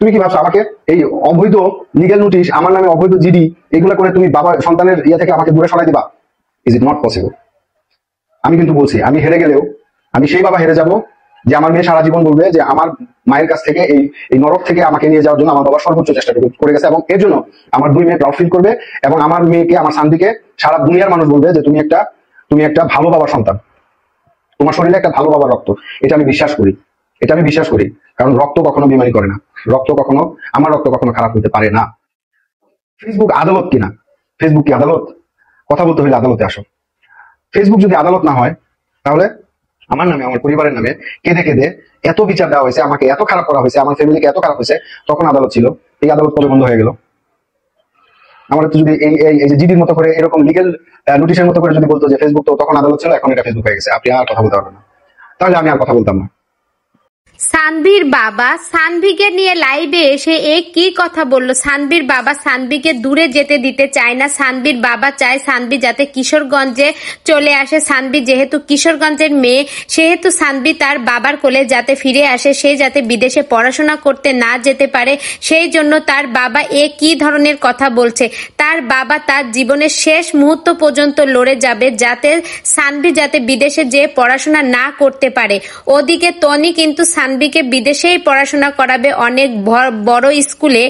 তুমি কি ভাবছো আমাকে এই অবৈধ লিগ্যাল নোটিশ, আমার নামে অবৈধ জিডি, এগুলো করে তুমি বাবা সন্তানের ইয়ে থেকে আমাকে দূরে সরাই দিবা? Is it not possible. আমি কিন্তু বলছি, আমি হেরে গেলেও আমি সেই বাবা হেরে যাব যে আমার মেয়ে সারা জীবন বলবে যে আমার মায়ের কাছ থেকে এই নরক থেকে আমাকে নিয়ে যাওয়ার জন্য আমার বাবা সর্বোচ্চ চেষ্টা করে গেছে, এবং এর জন্য আমার 2 মেয়ে প্রাউড ফিল করবে, এবং আমার মেয়েকে, আমার সানদিকে সারা দুনিয়ার মানুষ বলবে যে তুমি একটা ভালো বাবার সন্তান, তোমার শরীরে একটা ভালো বাবার রক্ত। এটা আমি বিশ্বাস করি, কারণ রক্ত কখনো বিমারি করে না, আমার রক্ত কখনো খারাপ হতে পারে না। ফেসবুক আদালত কিনা? ফেসবুক কি আদালত? কথা বলতে হলে আদালতে আসো। ফেসবুক যদি আদালত না হয়, তাহলে আমার নামে, আমার পরিবারের নামে কেঁদে কেঁদে এত বিচার দেওয়া হয়েছে, আমাকে এত খারাপ করা হয়েছে, আমার ফ্যামিলিকে এত খারাপ হয়েছে, তখন আদালত ছিল। এই আদালত কবে বন্ধ হয়ে গেল? আমার তো যদি এই যে জিডির মতো করে, এরকম লিগেল নোটিশের মতো করে যদি বলতো যে ফেসবুক, তো তখন আদালত ছিল, এখন এটা ফেসবুক হয়ে গেছে, আপনি আর কথা বলতে পারবেন না। তাহলে আমি আর কথা বলতাম না। সানভীর বাবা সানভীকে নিয়ে লাইভে এসে কি কথা বললো। সানভীর বাবা সানভীকে দূরে যেতে দিতে চায় না। সানভীর বাবা চায় সানভী যাতে কিশোরগঞ্জে চলে আসে। সানভী যেহেতু কিশোরগঞ্জের মেয়ে, সেহেতু সানভী তার বাবার কোলে যাতে ফিরে আসে, সে যাতে বিদেশে পড়াশোনা করতে না যেতে পারে, সেই জন্য তার বাবা কি ধরনের কথা বলছে। তার বাবা তার জীবনের শেষ মুহূর্ত পর্যন্ত লড়ে যাবে যাতে সানভী যাতে বিদেশে যেয়ে পড়াশোনা না করতে পারে। ওদিকে টনি কিন্তু সানভীকে বিদেশেই পড়াশোনা করাবে, অনেক বড় স্কুলে।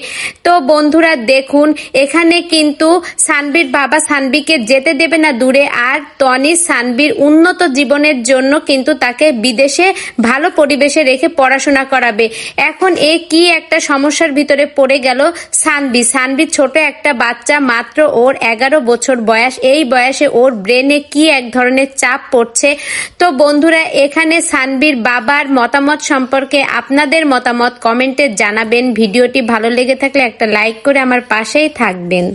তো বন্ধুরা দেখুন, এখানে কিন্তু সানভীর বাবা সানভীকে যেতে দেবে না দূরে, আর টনি সানভীর উন্নত জীবনের জন্য কিন্তু তাকে বিদেশে ভালো পরিবেশে রেখে পড়াশোনা করাবে। এখন কি একটা সমস্যার ভিতরে পড়ে গেল সানভী ছোট একটা বাচ্চা, মাত্র ওর 11 বছর বয়স। এই বয়সে ওর ব্রেনে কি এক ধরনের চাপ পড়ছে। তো বন্ধুরা, এখানে সানভীর বাবার মতামত সম্পর্কে আপনাদের মতামত কমেন্টে জানাবেন। ভিডিওটি ভালো লেগে থাকলে একটা লাইক করে আমার পাশেই থাকবেন।